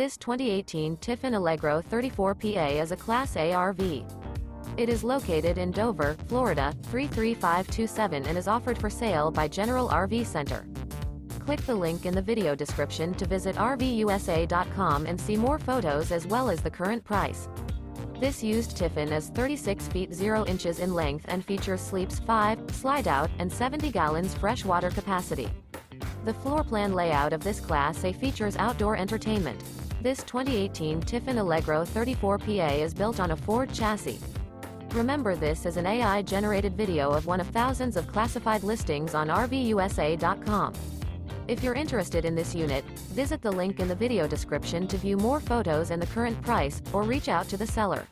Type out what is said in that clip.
This 2018 Tiffin Allegro 34PA is a Class A RV. It is located in Dover, Florida, 33527 and is offered for sale by General RV Center. Click the link in the video description to visit RVUSA.com and see more photos as well as the current price. This used Tiffin is 36 feet 0 inches in length and features sleeps 5, Slideout, and 70 gallons fresh water capacity. The floor plan layout of this Class A features outdoor entertainment. This 2018 Tiffin Allegro 34PA is built on a Ford chassis. Remember, this is an AI-generated video of one of thousands of classified listings on RVUSA.com. If you're interested in this unit, visit the link in the video description to view more photos and the current price, or reach out to the seller.